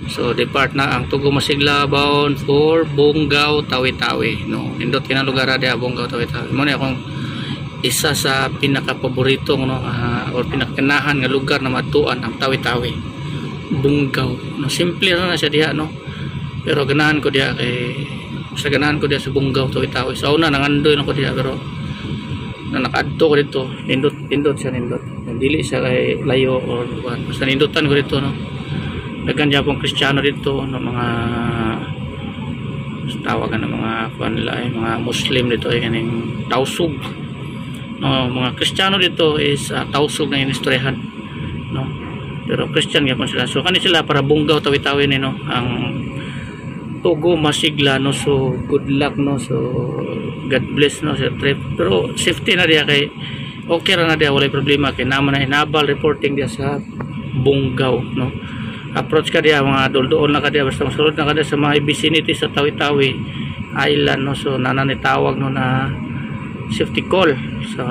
So depart na ang Tugo Masigla bound for Bungaw Tawi-Tawi, no. Nindot kinang lugar dia Bungaw Tawi-Tawi. Mo ni akong isa sa pinaka-paboritong, no, or pinakanahan nga lugar na matuan ang Tawi-Tawi, Bungaw, no. Simple na siya diha, no, pero ganahan ko diha kay sa ganahan ko diha sa Bungaw Tawi-Tawi. Sa una nangandoy na ko diha, pero na nakaadto ko dito, nindot siya, nindot dili siya kay layo or basta nindotan ko dito, no. Daghan Japong Kristiyano dito, no, mga tawagan ng mga kanila ay mga Muslim dito ay kaning Tausug, no. Mga Kristiyano dito is Tausug na inistoryahan, no, pero Christian gyapon sila. So kani sila para Bungaw Tawi-Tawi ni, no, ang Tugo Masigla, no. So good luck, no, so God bless, no, sa trip, pero safety na dia kay okay ra na dia, walay problema kay naman na inabal reporting dia sa Bungaw, no. Approach ka dia mga doldoon na ka dia, basta masulod na ka dia sa mga vicinity sa Tawi-Tawi Island, no. So nananitawag, no, na safety call sa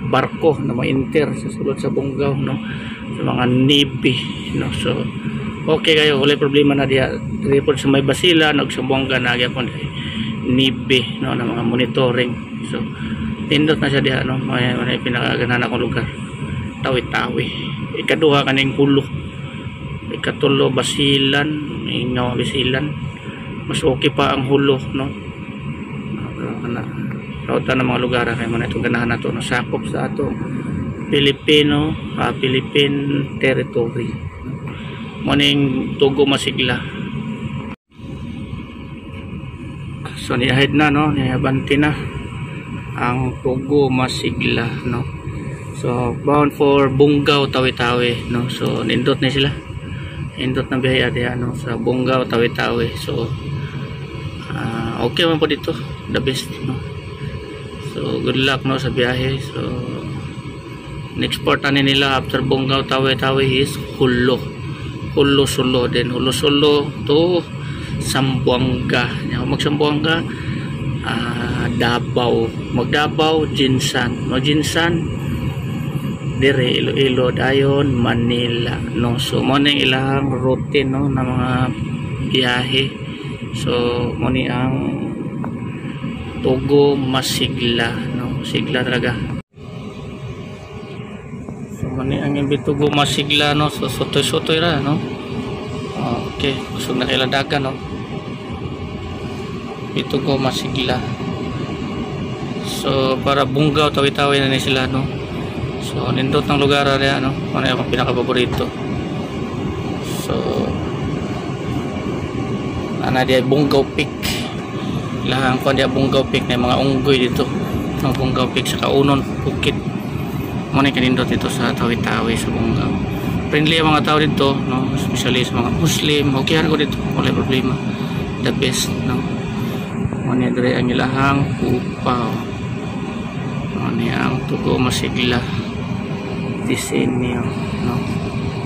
barko na ma-enter sa sulod sa Bungaw, no, sa mga Navy, no. So okay kayo, wala problema na dia report sa may Basila, nagsumbongga na gyapon Navy, no, na mga monitoring. So tindot na siya diha, no. May pinakaganahan akong lugar Tawi-Tawi. Ikaduha kaning Hulo, ikatulo Basilan, ingaw Basilan, mas okay pa ang Hulo, no. Rauta ng mga lugar kay mo na itong ganahan nato, no, sakop sa ato Philippine territory, moning Tugo Masigla. So niahid na, no, nihabanti na ang Tugo Masigla, no. So bound for Bungaw Tawi-Tawi, no. So nindot na sila, nindot na biyahe diha, no, sa Bungaw Tawi-Tawi. So okay man po dito, the best, no. So good luck, no, sa biyahe. So next port ani nila after Bungaw Tawi-Tawi is Hulo Solo, then Hulo Solo to Zamboanga. Mag Zamboanga, Davao, mag Davao, Jinsan dire Iloilo dayon Manila, no. So mo ning ilang routine, no, na mga biyahe. So mo ni ang Tugo Masigla, no, sigla talaga. So mo ni ang Tugo Masigla, no. So sotoy ra, no. Okay, kusog na ilang dagan, no, Tugo Masigla. So para Bungaw Tawi-Tawi na ni sila, no. So nindot ng lugar niya, no, ano yung pinaka-paborito. So ana dia Bungaw Peak, lahang ko dia Bungaw Peak na mga unggoy dito, no, Bungaw Peak sa Kaunon Bukid. Mo ni kanindot dito sa Tawi-Tawi sa Bungaw. Friendly ang mga tao dito, no, especially sa mga Muslim. Okay ko dito, wala problema, the best, no. Mo ni dire ang ilahang upaw, mo ni ang Tugo Masigla disenyo, no.